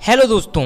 Hello दोस्तों,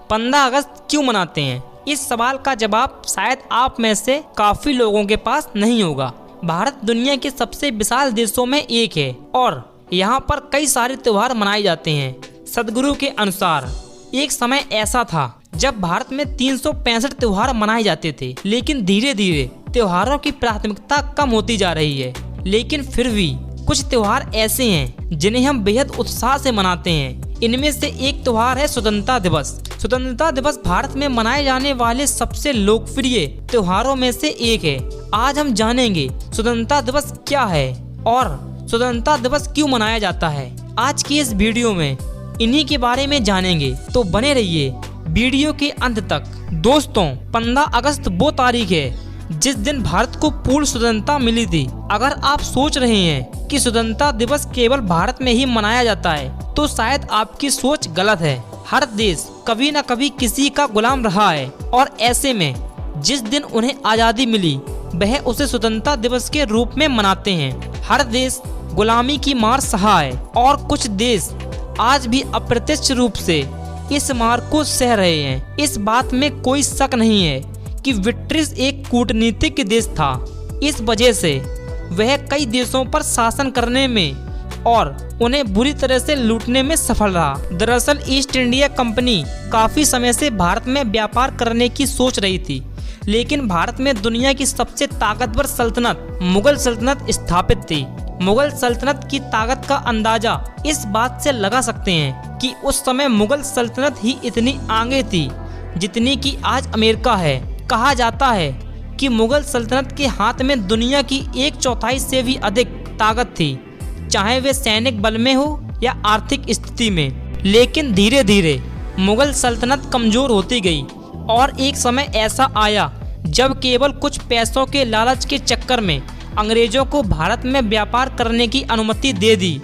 15 अगस्त क्यों मनाते हैं? इस सवाल का जवाब शायद आप में से काफी लोगों के पास नहीं होगा। भारत दुनिया के सबसे विशाल देशों में एक है और यहाँ पर कई सारे त्योहार मनाए जाते हैं। सदगुरु के अनुसार एक समय ऐसा था जब भारत में 365 त्योहार मनाए जाते थे, लेकिन धीरे धीरे त्योहारों की प्राथमिकता कम होती जा रही है। लेकिन फिर भी कुछ त्योहार ऐसे हैं जिन्हें हम बेहद उत्साह से मनाते हैं। इनमें से एक त्योहार है स्वतंत्रता दिवस। स्वतंत्रता दिवस भारत में मनाए जाने वाले सबसे लोकप्रिय त्योहारों में से एक है। आज हम जानेंगे स्वतंत्रता दिवस क्या है और स्वतंत्रता दिवस क्यों मनाया जाता है। आज की इस वीडियो में इन्हीं के बारे में जानेंगे, तो बने रहिए वीडियो के अंत तक। दोस्तों, 15 अगस्त वो तारीख है जिस दिन भारत को पूर्ण स्वतंत्रता मिली थी। अगर आप सोच रहे हैं कि स्वतंत्रता दिवस केवल भारत में ही मनाया जाता है, तो शायद आपकी सोच गलत है। हर देश कभी न कभी किसी का गुलाम रहा है और ऐसे में जिस दिन उन्हें आज़ादी मिली वह उसे स्वतंत्रता दिवस के रूप में मनाते हैं। हर देश गुलामी की मार सहा है और कुछ देश आज भी अप्रत्यक्ष रूप से इस मार को सह रहे हैं। इस बात में कोई शक नहीं है कि ब्रिटिश एक कूटनीतिक देश था। इस वजह से वह कई देशों पर शासन करने में और उन्हें बुरी तरह से लूटने में सफल रहा। दरअसल ईस्ट इंडिया कंपनी काफी समय से भारत में व्यापार करने की सोच रही थी, लेकिन भारत में दुनिया की सबसे ताकतवर सल्तनत मुगल सल्तनत स्थापित थी। मुगल सल्तनत की ताकत का अंदाजा इस बात से लगा सकते हैं कि उस समय मुगल सल्तनत ही इतनी आगे थी जितनी कि आज अमेरिका है। कहा जाता है कि मुगल सल्तनत के हाथ में दुनिया की 1/4 से भी अधिक ताकत थी, चाहे वे सैनिक बल में हो या आर्थिक स्थिति में। लेकिन धीरे धीरे मुगल सल्तनत कमजोर होती गई और एक समय ऐसा आया जब केवल कुछ पैसों के लालच के चक्कर में अंग्रेजों को भारत में व्यापार करने की अनुमति दे दी।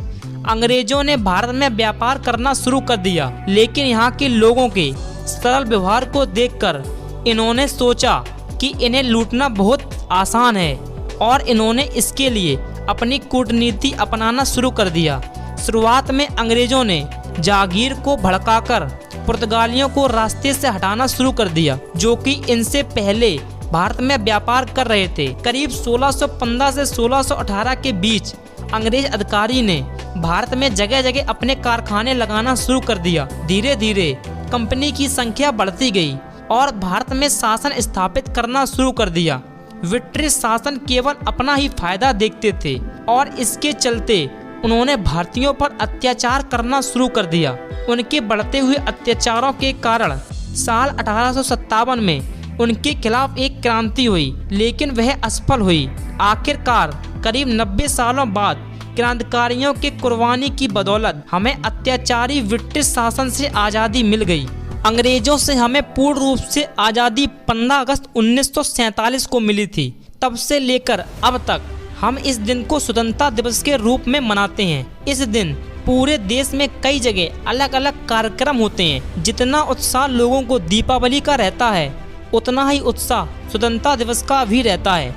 अंग्रेजों ने भारत में व्यापार करना शुरू कर दिया, लेकिन यहाँ के लोगों के सरल व्यवहार को देखकर इन्होंने सोचा कि इन्हें लूटना बहुत आसान है और इन्होंने इसके लिए अपनी कूटनीति अपनाना शुरू कर दिया। शुरुआत में अंग्रेजों ने जागीर को भड़काकर पुर्तगालियों को रास्ते से हटाना शुरू कर दिया, जो कि इनसे पहले भारत में व्यापार कर रहे थे। करीब 1615 से 1618 के बीच अंग्रेज अधिकारी ने भारत में जगह जगह अपने कारखाने लगाना शुरू कर दिया। धीरे धीरे कंपनी की संख्या बढ़ती गई और भारत में शासन स्थापित करना शुरू कर दिया। ब्रिटिश शासन केवल अपना ही फायदा देखते थे और इसके चलते उन्होंने भारतीयों पर अत्याचार करना शुरू कर दिया। उनके बढ़ते हुए अत्याचारों के कारण साल 1857 में उनके खिलाफ एक क्रांति हुई, लेकिन वह असफल हुई। आखिरकार करीब 90 सालों बाद क्रांतिकारियों के कुर्बानी की बदौलत हमें अत्याचारी ब्रिटिश शासन से आज़ादी मिल गई। अंग्रेजों से हमें पूर्ण रूप से आज़ादी 15 अगस्त 1947 को मिली थी। तब से लेकर अब तक हम इस दिन को स्वतंत्रता दिवस के रूप में मनाते हैं। इस दिन पूरे देश में कई जगह अलग अलग कार्यक्रम होते हैं। जितना उत्साह लोगों को दीपावली का रहता है, उतना ही उत्साह स्वतंत्रता दिवस का भी रहता है।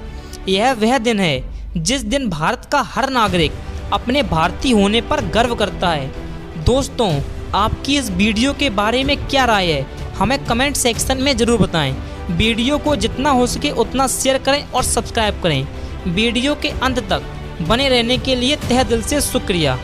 यह वह दिन है जिस दिन भारत का हर नागरिक अपने भारतीय होने पर गर्व करता है। दोस्तों, आपकी इस वीडियो के बारे में क्या राय है, हमें कमेंट सेक्शन में ज़रूर बताएं। वीडियो को जितना हो सके उतना शेयर करें और सब्सक्राइब करें। वीडियो के अंत तक बने रहने के लिए तहे दिल से शुक्रिया।